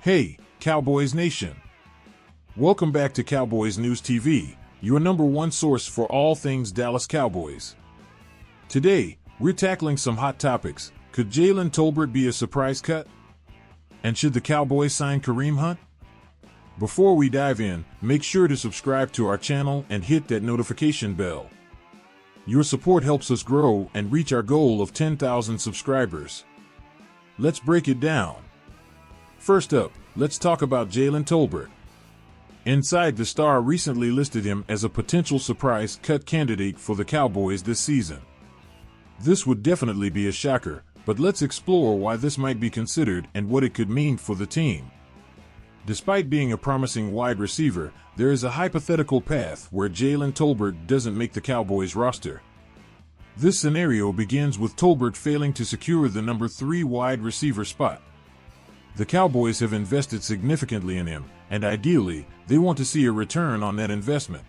Hey, Cowboys Nation! Welcome back to Cowboys News TV, your number one source for all things Dallas Cowboys. Today, we're tackling some hot topics. Could Jalen Tolbert be a surprise cut? And should the Cowboys sign Kareem Hunt? Before we dive in, make sure to subscribe to our channel and hit that notification bell. Your support helps us grow and reach our goal of 10,000 subscribers. Let's break it down. First up, let's talk about Jalen Tolbert. Inside the Star recently listed him as a potential surprise cut candidate for the Cowboys this season. This would definitely be a shocker, but let's explore why this might be considered and what it could mean for the team. Despite being a promising wide receiver, there is a hypothetical path where Jalen Tolbert doesn't make the Cowboys roster. This scenario begins with Tolbert failing to secure the number 3 wide receiver spot. The Cowboys have invested significantly in him, and ideally, they want to see a return on that investment.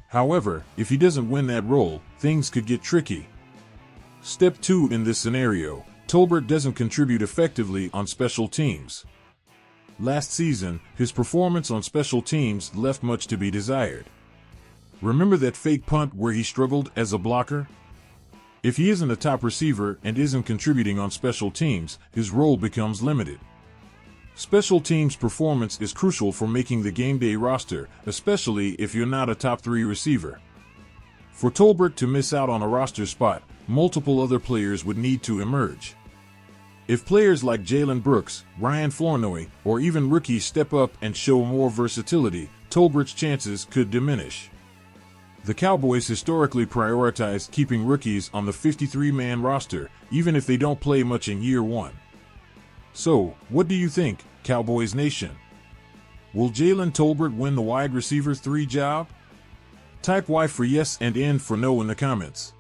However, if he doesn't win that role, things could get tricky. Step 2 in this scenario, Tolbert doesn't contribute effectively on special teams. Last season, his performance on special teams left much to be desired. Remember that fake punt where he struggled as a blocker? If he isn't a top receiver and isn't contributing on special teams, his role becomes limited. Special teams performance is crucial for making the game day roster, especially if you're not a top 3 receiver. For Tolbert to miss out on a roster spot, multiple other players would need to emerge. If players like Jalen Brooks, Ryan Flournoy, or even rookies step up and show more versatility, Tolbert's chances could diminish. The Cowboys historically prioritize keeping rookies on the 53-man roster, even if they don't play much in year one. So, what do you think, Cowboys Nation? Will Jalen Tolbert win the wide receiver 3 job? Type Y for yes and N for no in the comments.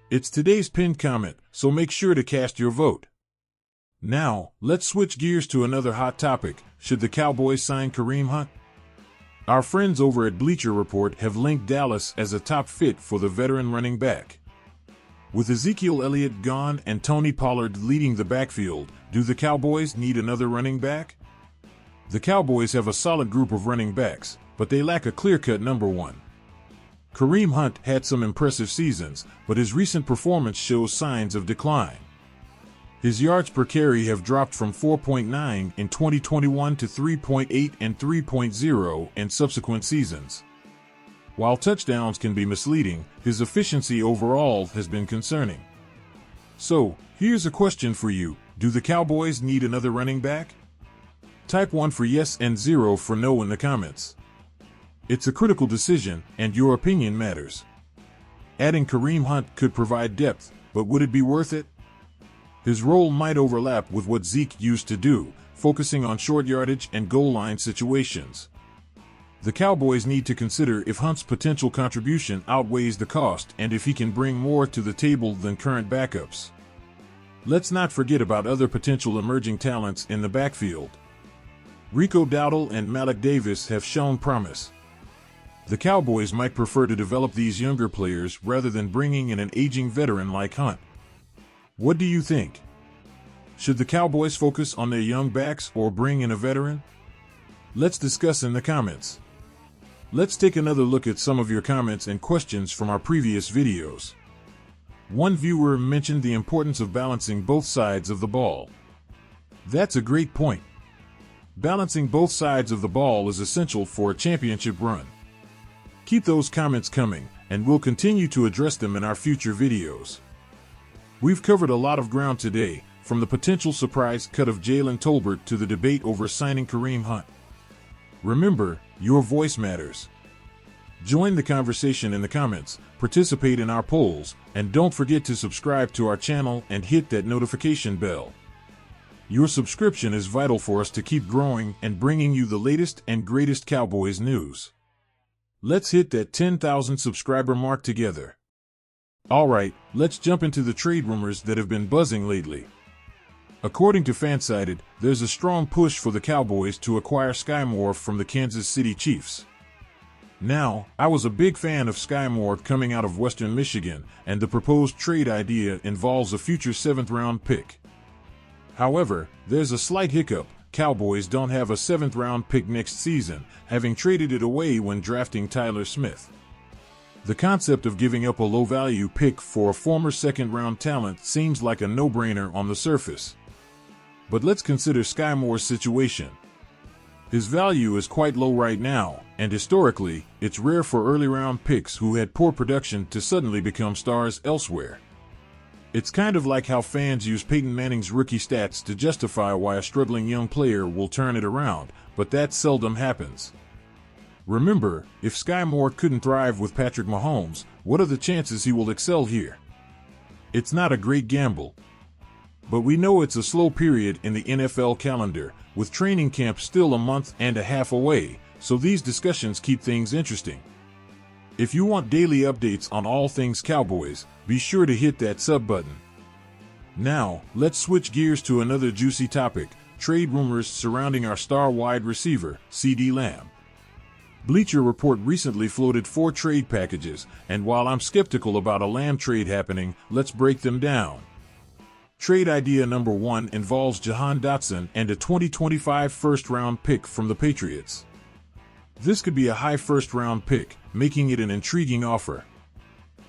It's today's pinned comment, so make sure to cast your vote. Now, let's switch gears to another hot topic. Should the Cowboys sign Kareem Hunt? Our friends over at Bleacher Report have linked Dallas as a top fit for the veteran running back. With Ezekiel Elliott gone and Tony Pollard leading the backfield, do the Cowboys need another running back? The Cowboys have a solid group of running backs, but they lack a clear-cut number one. Kareem Hunt had some impressive seasons, but his recent performance shows signs of decline. His yards per carry have dropped from 4.9 in 2021 to 3.8 and 3.0 in subsequent seasons. While touchdowns can be misleading, his efficiency overall has been concerning. So, here's a question for you. Do the Cowboys need another running back? Type 1 for yes and 0 for no in the comments. It's a critical decision, and your opinion matters. Adding Kareem Hunt could provide depth, but would it be worth it? His role might overlap with what Zeke used to do, focusing on short yardage and goal line situations. The Cowboys need to consider if Hunt's potential contribution outweighs the cost and if he can bring more to the table than current backups. Let's not forget about other potential emerging talents in the backfield. Rico Dowdle and Malik Davis have shown promise. The Cowboys might prefer to develop these younger players rather than bringing in an aging veteran like Hunt. What do you think? Should the Cowboys focus on their young backs or bring in a veteran? Let's discuss in the comments. Let's take another look at some of your comments and questions from our previous videos. One viewer mentioned the importance of balancing both sides of the ball. That's a great point. Balancing both sides of the ball is essential for a championship run. Keep those comments coming, and we'll continue to address them in our future videos. We've covered a lot of ground today, from the potential surprise cut of Jalen Tolbert to the debate over signing Kareem Hunt. Remember, your voice matters. Join the conversation in the comments, participate in our polls, and don't forget to subscribe to our channel and hit that notification bell. Your subscription is vital for us to keep growing and bringing you the latest and greatest Cowboys news. Let's hit that 10,000 subscriber mark together. Alright, let's jump into the trade rumors that have been buzzing lately. According to Fansided, there's a strong push for the Cowboys to acquire Sky Moore from the Kansas City Chiefs. Now, I was a big fan of Sky Moore coming out of Western Michigan, and the proposed trade idea involves a future 7th-round pick. However, there's a slight hiccup. Cowboys don't have a 7th-round pick next season, having traded it away when drafting Tyler Smith. The concept of giving up a low-value pick for a former 2nd-round talent seems like a no-brainer on the surface. But let's consider Sky Moore's situation. His value is quite low right now, and historically, it's rare for early-round picks who had poor production to suddenly become stars elsewhere. It's kind of like how fans use Peyton Manning's rookie stats to justify why a struggling young player will turn it around, but that seldom happens. Remember, if Sky Moore couldn't thrive with Patrick Mahomes, what are the chances he will excel here? It's not a great gamble. But we know it's a slow period in the NFL calendar, with training camp still a month and a half away, so these discussions keep things interesting. If you want daily updates on all things Cowboys, be sure to hit that sub button. Now, let's switch gears to another juicy topic: trade rumors surrounding our star wide receiver, CeeDee Lamb. Bleacher Report recently floated 4 trade packages, and while I'm skeptical about a Lamb trade happening, let's break them down. Trade idea number 1 involves Jahan Dotson and a 2025 first-round pick from the Patriots. This could be a high first-round pick, making it an intriguing offer.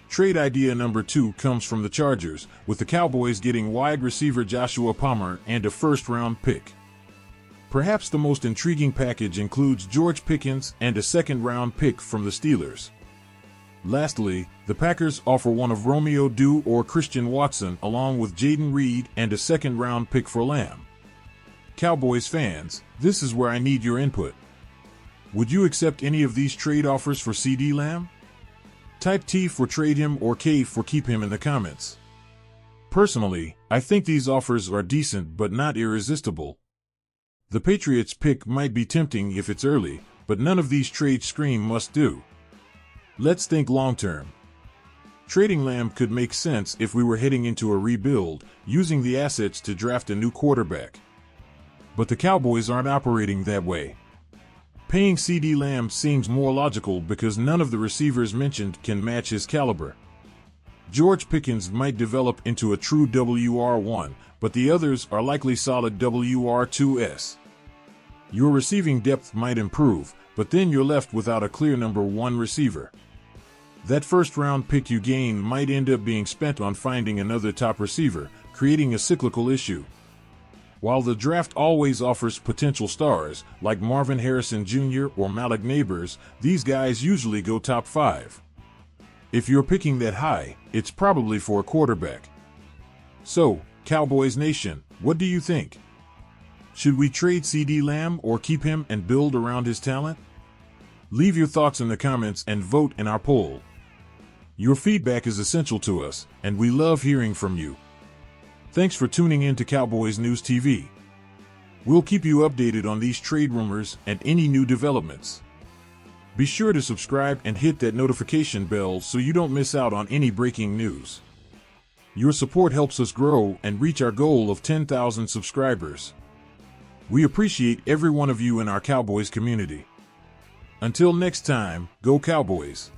Trade idea number 2 comes from the Chargers, with the Cowboys getting wide receiver Joshua Palmer and a first-round pick. Perhaps the most intriguing package includes George Pickens and a second-round pick from the Steelers. Lastly, the Packers offer one of Romeo Doubs or Christian Watson along with Jaden Reed and a second-round pick for Lamb. Cowboys fans, this is where I need your input. Would you accept any of these trade offers for CeeDee Lamb? Type T for trade him or K for keep him in the comments. Personally, I think these offers are decent but not irresistible. The Patriots pick might be tempting if it's early, but none of these trades scream must do. Let's think long-term. Trading Lamb could make sense if we were heading into a rebuild, using the assets to draft a new quarterback. But the Cowboys aren't operating that way. Paying CeeDee Lamb seems more logical because none of the receivers mentioned can match his caliber. George Pickens might develop into a true WR1, but the others are likely solid WR2s. Your receiving depth might improve, but then you're left without a clear number 1 receiver. That first-round pick you gain might end up being spent on finding another top receiver, creating a cyclical issue. While the draft always offers potential stars, like Marvin Harrison Jr. or Malik Neighbors, these guys usually go top 5. If you're picking that high, it's probably for a quarterback. So, Cowboys Nation, what do you think? Should we trade CeeDee Lamb or keep him and build around his talent? Leave your thoughts in the comments and vote in our poll. Your feedback is essential to us, and we love hearing from you. Thanks for tuning in to Cowboys News TV. We'll keep you updated on these trade rumors and any new developments. Be sure to subscribe and hit that notification bell so you don't miss out on any breaking news. Your support helps us grow and reach our goal of 10,000 subscribers. We appreciate every one of you in our Cowboys community. Until next time, go Cowboys!